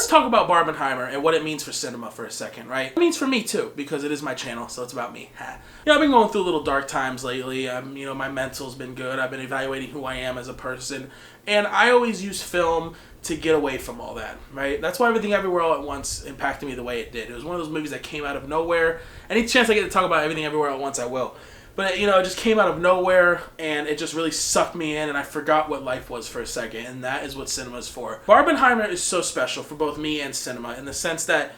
let's talk about Barbenheimer and what it means for cinema for a second, right? It means for me too, because it is my channel, so it's about me. I've been going through little dark times lately. My mental's been good. I've been evaluating who I am as a person, and I always use film to get away from all that, right? That's why Everything Everywhere All at Once impacted me the way it did. It was one of those movies that came out of nowhere. Any chance I get to talk about Everything Everywhere All at Once, I will. But, it just came out of nowhere, and it just really sucked me in, and I forgot what life was for a second, and that is what cinema is for. Barbenheimer is so special for both me and cinema in the sense that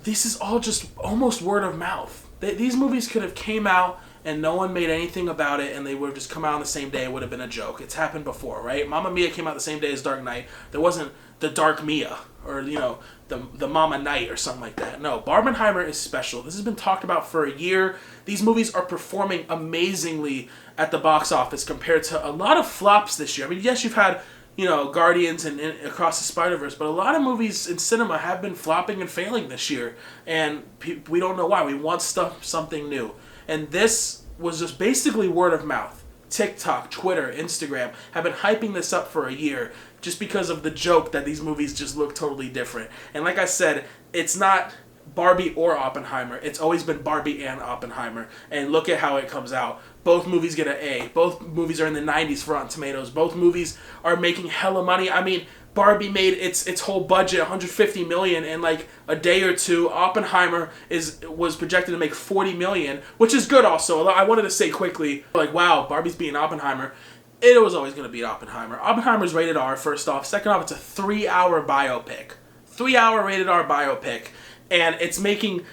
this is all just almost word of mouth. These movies could have came out, and no one made anything about it, and they would have just come out on the same day. It would have been a joke. It's happened before, right? Mamma Mia came out the same day as Dark Knight. There wasn't the Dark Mia, or, the Mama Night or something like that. No, Barbenheimer is special. This has been talked about for a year. These movies are performing amazingly at the box office compared to a lot of flops this year. I mean, yes, you've had, Guardians and Across the Spider-Verse, but a lot of movies in cinema have been flopping and failing this year, and we don't know why. We want something new. And this was just basically word of mouth. TikTok, Twitter, Instagram have been hyping this up for a year just because of the joke that these movies just look totally different. And like I said, it's not Barbie or Oppenheimer. It's always been Barbie and Oppenheimer. And look at how it comes out. Both movies get an A. Both movies are in the 90s for Rotten Tomatoes. Both movies are making hella money. I mean, Barbie made its whole budget $150 million in like a day or two. Oppenheimer was projected to make $40 million, which is good also. I wanted to say quickly, wow, Barbie's beating Oppenheimer. It was always going to beat Oppenheimer. Oppenheimer's rated R, first off. Second off, it's a 3-hour biopic. 3-hour rated R biopic. And it's making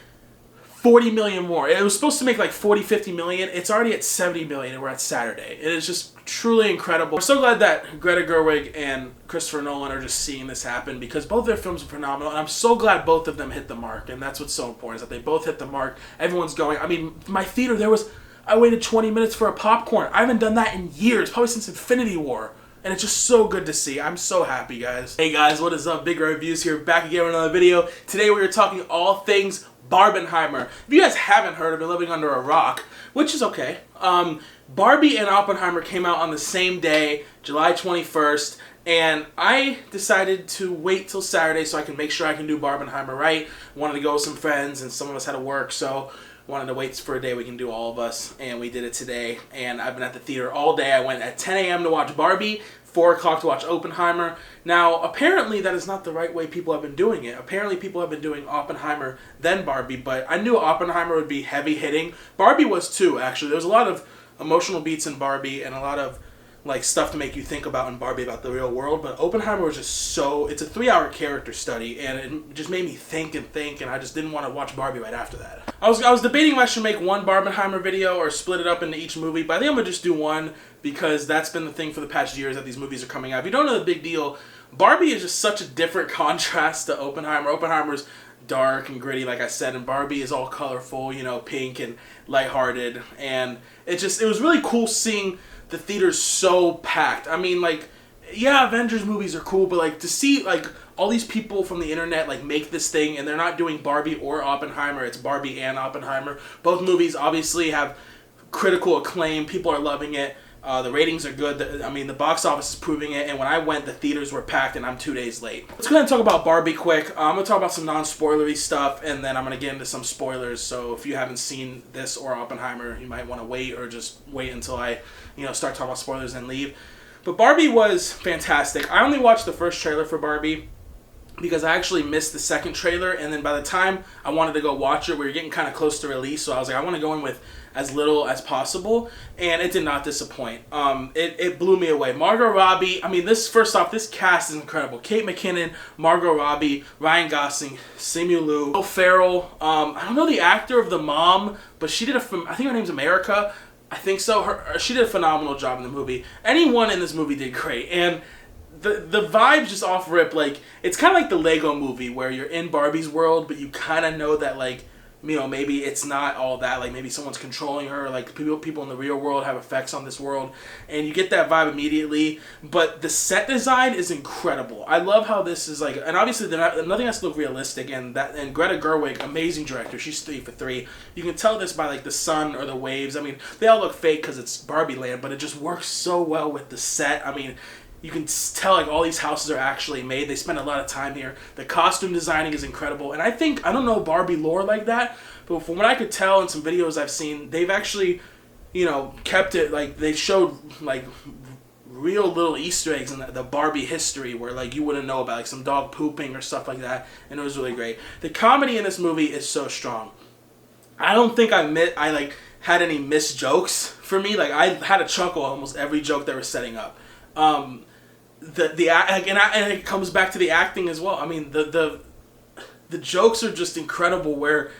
$40 million more. It was supposed to make like $40-50 million. It's already at $70 million, and we're at Saturday. It is just truly incredible. I'm so glad that Greta Gerwig and Christopher Nolan are just seeing this happen because both their films are phenomenal, and I'm so glad both of them hit the mark, and that's what's so important, is that they both hit the mark. Everyone's going. I mean, my theater, I waited 20 minutes for a popcorn. I haven't done that in years, probably since Infinity War. And it's just so good to see. I'm so happy, guys. Hey guys, what is up? Big Reviews here, back again with another video. Today we are talking all things Barbenheimer. If you guys haven't heard, I've been living under a rock, which is okay. Barbie and Oppenheimer came out on the same day, July 21st, and I decided to wait till Saturday so I can make sure I can do Barbenheimer right. Wanted to go with some friends, and some of us had to work, so wanted to wait for a day we can do all of us, and we did it today. And I've been at the theater all day. I went at 10 a.m. to watch Barbie, 4 o'clock to watch Oppenheimer. Now, apparently that is not the right way people have been doing it. Apparently people have been doing Oppenheimer, then Barbie, but I knew Oppenheimer would be heavy hitting. Barbie was too, actually. There was a lot of emotional beats in Barbie and a lot of stuff to make you think about in Barbie about the real world, but Oppenheimer was just it's a 3-hour character study, and it just made me think, and I just didn't want to watch Barbie right after that. I was debating if I should make one Barbenheimer video or split it up into each movie, but I think I'm going to just do one because that's been the thing for the past years that these movies are coming out. If you don't know the big deal, Barbie is just such a different contrast to Oppenheimer. Oppenheimer's dark and gritty, like I said, and Barbie is all colorful, pink and lighthearted, and it was really cool seeing the theater's so packed. I mean, yeah, Avengers movies are cool, but to see all these people from the internet make this thing, and they're not doing Barbie or Oppenheimer, it's Barbie and Oppenheimer. Both movies obviously have critical acclaim. People are loving it. The ratings are good. The box office is proving it, and when I went, the theaters were packed, and I'm 2 days late. Let's go ahead and talk about Barbie quick. I'm going to talk about some non-spoilery stuff, and then I'm going to get into some spoilers, so if you haven't seen this or Oppenheimer, you might want to wait, or just wait until I, start talking about spoilers and leave. But Barbie was fantastic. I only watched the first trailer for Barbie because I actually missed the second trailer, and then by the time I wanted to go watch it, we were getting kind of close to release, so I was like, I want to go in with as little as possible, and it did not disappoint. It blew me away. Margot Robbie, first off, this cast is incredible. Kate McKinnon, Margot Robbie, Ryan Gosling, Simu Liu, Will Ferrell. I don't know the actor of the mom, but she did I think her name's America. I think so. She did a phenomenal job in the movie. Anyone in this movie did great, and the vibes just off rip, it's kind of like the Lego movie where you're in Barbie's world, but you kind of know that maybe it's not all that, maybe someone's controlling her, people in the real world have effects on this world, and you get that vibe immediately. But the set design is incredible. I love how this is and obviously nothing has to look realistic, and Greta Gerwig, amazing director, she's 3 for 3. You can tell this by the sun or the waves. They all look fake because it's Barbie land, but it just works so well with the set. You can tell like all these houses are actually made. They spend a lot of time here. The costume designing is incredible. And I think, I don't know Barbie lore like that, but from what I could tell in some videos I've seen, they've actually, you know, kept it, like, they showed, like, real little Easter eggs in the Barbie history where, like, you wouldn't know about, like, some dog pooping or stuff like that, and it was really great. The comedy in this movie is so strong. I don't think I had any missed jokes for me. Like, I had a chuckle almost every joke they were setting up. And it comes back to the acting as well. I mean, the jokes are just incredible where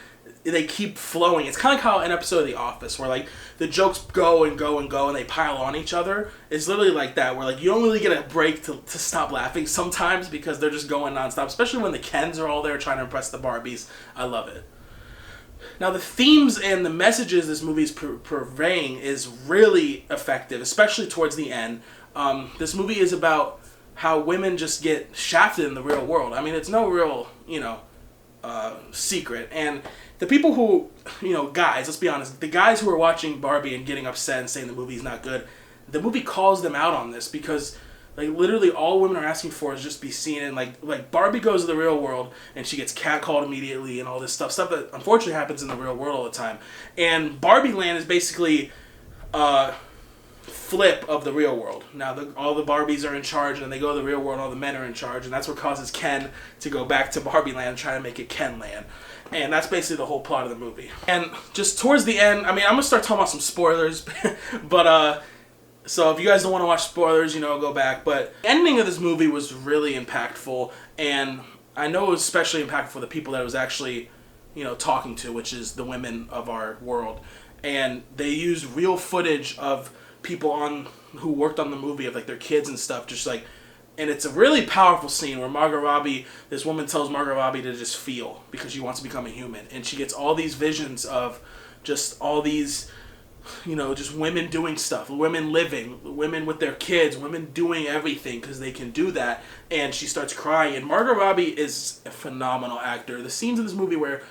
they keep flowing. It's kind of like how an episode of The Office where like the jokes go and go and go and they pile on each other. It's literally like that where like you don't really get a break to stop laughing sometimes because they're just going nonstop, especially when the Kens are all there trying to impress the Barbies. I love it. Now the themes and the messages this movie is purveying is really effective, especially towards the end. This movie is about how women just get shafted in the real world. I mean, it's no real, secret. And the people who, guys, let's be honest, the guys who are watching Barbie and getting upset and saying the movie's not good, the movie calls them out on this because, like, literally all women are asking for is just be seen. And, like Barbie goes to the real world and she gets catcalled immediately and all this stuff that unfortunately happens in the real world all the time. And Barbie Land is basically flip of the real world. Now all the Barbies are in charge and they go to the real world and all the men are in charge, and that's what causes Ken to go back to Barbie Land and try to make it Ken Land. And that's basically the whole plot of the movie. And just towards the end, I mean, I'm going to start talking about some spoilers, but so if you guys don't want to watch spoilers, go back. But the ending of this movie was really impactful, and I know it was especially impactful for the people that it was actually, talking to, which is the women of our world. And they used real footage of people who worked on the movie, of like their kids and stuff, just like, and it's a really powerful scene where Margot Robbie, this woman tells Margot Robbie to just feel because she wants to become a human, and she gets all these visions of just all these, just women doing stuff, women living, women with their kids, women doing everything because they can do that, and she starts crying. And Margot Robbie is a phenomenal actor. The scenes in this movie where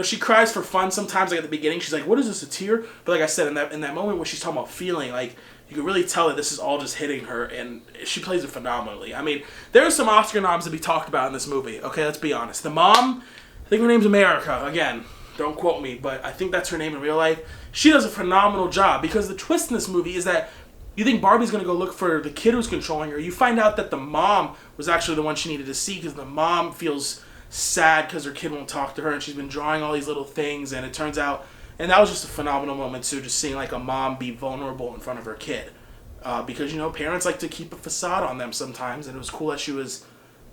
she cries for fun sometimes, like at the beginning, she's like, what is this, a tear? But like I said, in that moment where she's talking about feeling, like, you can really tell that this is all just hitting her, and she plays it phenomenally. I mean, there are some Oscar noms to be talked about in this movie, okay, let's be honest. The mom, I think her name's America, again, don't quote me, but I think that's her name in real life. She does a phenomenal job, because the twist in this movie is that you think Barbie's going to go look for the kid who's controlling her. You find out that the mom was actually the one she needed to see, because the mom feels sad because her kid won't talk to her, and she's been drawing all these little things, and it turns out, and that was just a phenomenal moment too, just seeing like a mom be vulnerable in front of her kid, because parents like to keep a facade on them sometimes, and it was cool that she was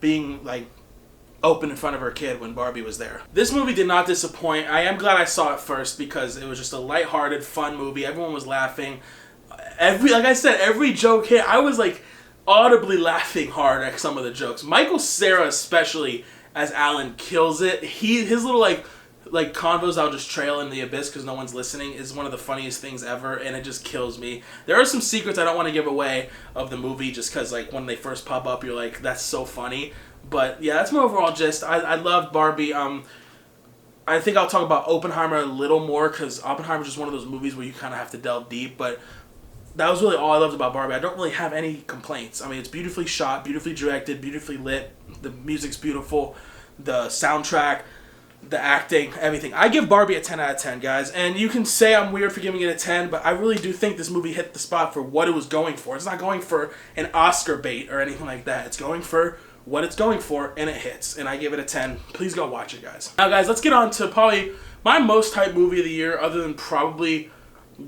being like open in front of her kid when Barbie was there. This movie did not disappoint. I am glad I saw it first because it was just a lighthearted, fun movie. Everyone was laughing. Like I said, every joke hit. I was like audibly laughing hard at some of the jokes. Michael Cera especially as Alan kills it. His little like convos I'll just trail in the abyss because no one's listening is one of the funniest things ever, and it just kills me. There are some secrets I don't want to give away of the movie just because like when they first pop up you're like, that's so funny. But yeah, that's my overall gist. I loved Barbie. I think I'll talk about Oppenheimer a little more because Oppenheimer is just one of those movies where you kind of have to delve deep, but that was really all I loved about Barbie. I don't really have any complaints. I mean, it's beautifully shot, beautifully directed, beautifully lit. The music's beautiful. The soundtrack, the acting, everything. I give Barbie a 10 out of 10, guys. And you can say I'm weird for giving it a 10, but I really do think this movie hit the spot for what it was going for. It's not going for an Oscar bait or anything like that. It's going for what it's going for, and it hits. And I give it a 10. Please go watch it, guys. Now, guys, let's get on to probably my most hyped movie of the year, other than probably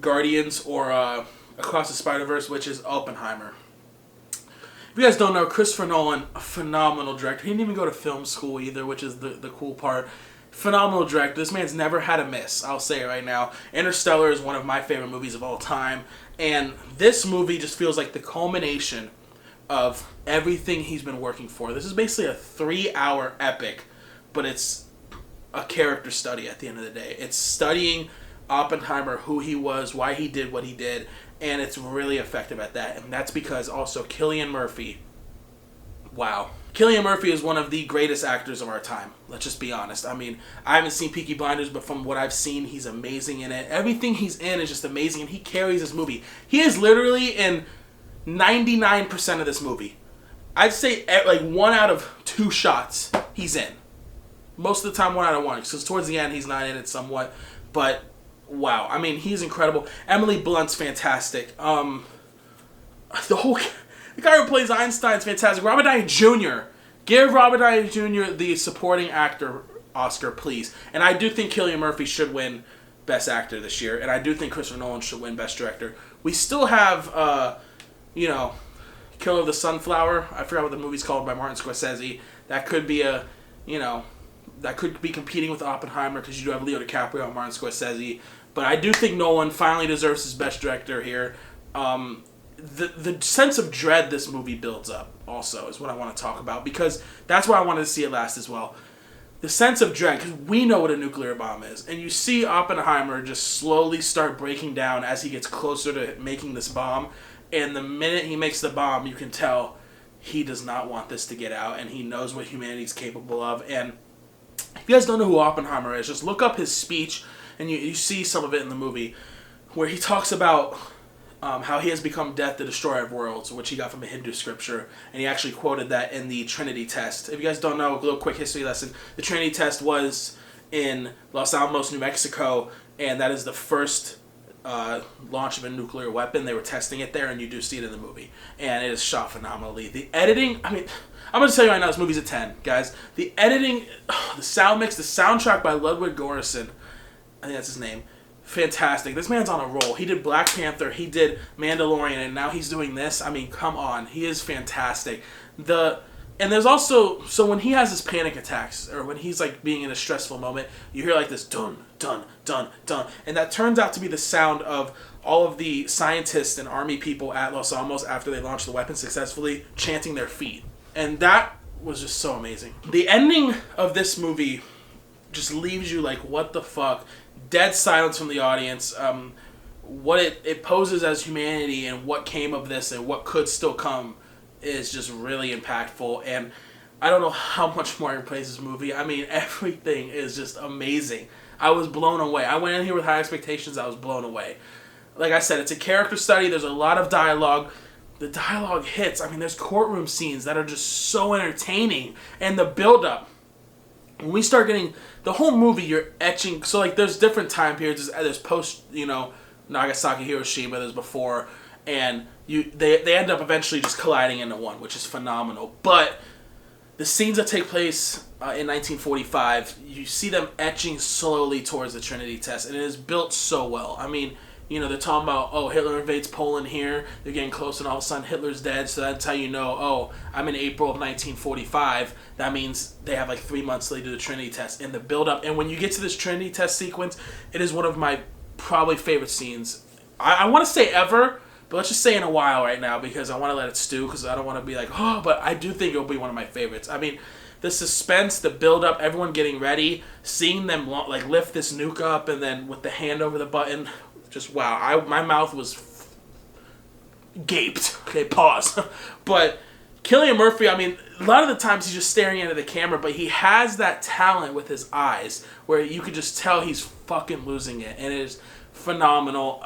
Guardians or Across the Spider-Verse, which is Oppenheimer. If you guys don't know, Christopher Nolan, a phenomenal director. He didn't even go to film school either, which is the cool part. Phenomenal director. This man's never had a miss, I'll say it right now. Interstellar is one of my favorite movies of all time. And this movie just feels like the culmination of everything he's been working for. This is basically a 3-hour epic, but it's a character study at the end of the day. It's studying Oppenheimer, who he was, why he did what he did, and it's really effective at that. And that's because also Cillian Murphy, wow. Cillian Murphy is one of the greatest actors of our time. Let's just be honest. I mean, I haven't seen Peaky Blinders, but from what I've seen, he's amazing in it. Everything he's in is just amazing, and he carries this movie. He is literally in 99% of this movie. I'd say like 1 out of 2 shots, he's in. Most of the time, 1 out of 1. Because towards the end, he's not in it somewhat. But, wow. I mean, he's incredible. Emily Blunt's fantastic. The guy who plays Einstein's fantastic. Robert Downey Jr. Give Robert Downey Jr. the supporting actor Oscar, please. And I do think Cillian Murphy should win Best Actor this year. And I do think Christopher Nolan should win Best Director. We still have, Killer of the Sunflower. I forgot what the movie's called, by Martin Scorsese. That could be that could be competing with Oppenheimer because you do have Leo DiCaprio and Martin Scorsese. But I do think Nolan finally deserves his Best Director here. The sense of dread this movie builds up also is what I want to talk about, because that's why I wanted to see it last as well. The sense of dread, because we know what a nuclear bomb is. And you see Oppenheimer just slowly start breaking down as he gets closer to making this bomb. And the minute he makes the bomb, you can tell he does not want this to get out, and he knows what humanity's capable of. And if you guys don't know who Oppenheimer is, just look up his speech, and you see some of it in the movie, where he talks about how he has become death, the destroyer of worlds, which he got from a Hindu scripture, and he actually quoted that in the Trinity test. If you guys don't know, a little quick history lesson, the Trinity test was in Los Alamos, New Mexico, and that is the first launch of a nuclear weapon. They were testing it there, and you do see it in the movie, and it is shot phenomenally. The editing, I mean, I'm going to tell you right now, this movie's a 10, guys. The editing, the sound mix, the soundtrack by Ludwig Göransson, I think that's his name, fantastic. This man's on a roll. He did Black Panther, he did Mandalorian, and now he's doing this. I mean, come on. He is fantastic. And there's also, so when he has his panic attacks, or when he's like being in a stressful moment, you hear like this dun, dun, dun, dun. And that turns out to be the sound of all of the scientists and army people at Los Alamos after they launched the weapon successfully, chanting their feet. And that was just so amazing. The ending of this movie just leaves you like, what the fuck? Dead silence from the audience. What it poses as humanity and what came of this and what could still come is just really impactful. And I don't know how much more I can praise this movie. I mean, everything is just amazing. I was blown away. I went in here with high expectations. I was blown away. Like I said, it's a character study. There's a lot of dialogue. The dialogue hits. I mean, there's courtroom scenes that are just so entertaining. And the build-up. When we start getting the whole movie, you're etching. So, like, there's different time periods. There's post, Nagasaki, Hiroshima. There's before. And they end up eventually just colliding into one, which is phenomenal. But the scenes that take place in 1945, you see them etching slowly towards the Trinity test. And it is built so well. I mean, they're talking about, oh, Hitler invades Poland here. They're getting close, and all of a sudden Hitler's dead. So that's how you know, oh, I'm in April of 1945. That means they have like 3 months later the Trinity test. And the build-up. And when you get to this Trinity test sequence, it is one of my probably favorite scenes. I want to say ever, but let's just say in a while right now, because I want to let it stew, because I don't want to be like, oh, but I do think it'll be one of my favorites. I mean, the suspense, the build-up, everyone getting ready, seeing them like lift this nuke up, and then with the hand over the button, just wow. My mouth was gaped. Okay, pause. But Cillian Murphy, I mean, a lot of the times he's just staring into the camera, but he has that talent with his eyes where you could just tell he's fucking losing it, and it is phenomenal.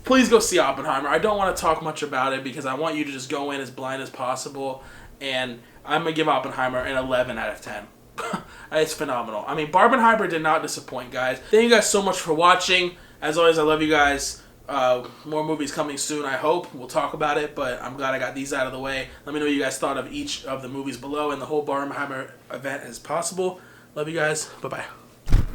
Please go see Oppenheimer. I don't want to talk much about it because I want you to just go in as blind as possible, and I'm going to give Oppenheimer an 11 out of 10. It's phenomenal. I mean, Barbenheimer did not disappoint, guys. Thank you guys so much for watching. As always, I love you guys. More movies coming soon, I hope. We'll talk about it, but I'm glad I got these out of the way. Let me know what you guys thought of each of the movies below and the whole Barbenheimer event as possible. Love you guys. Bye-bye.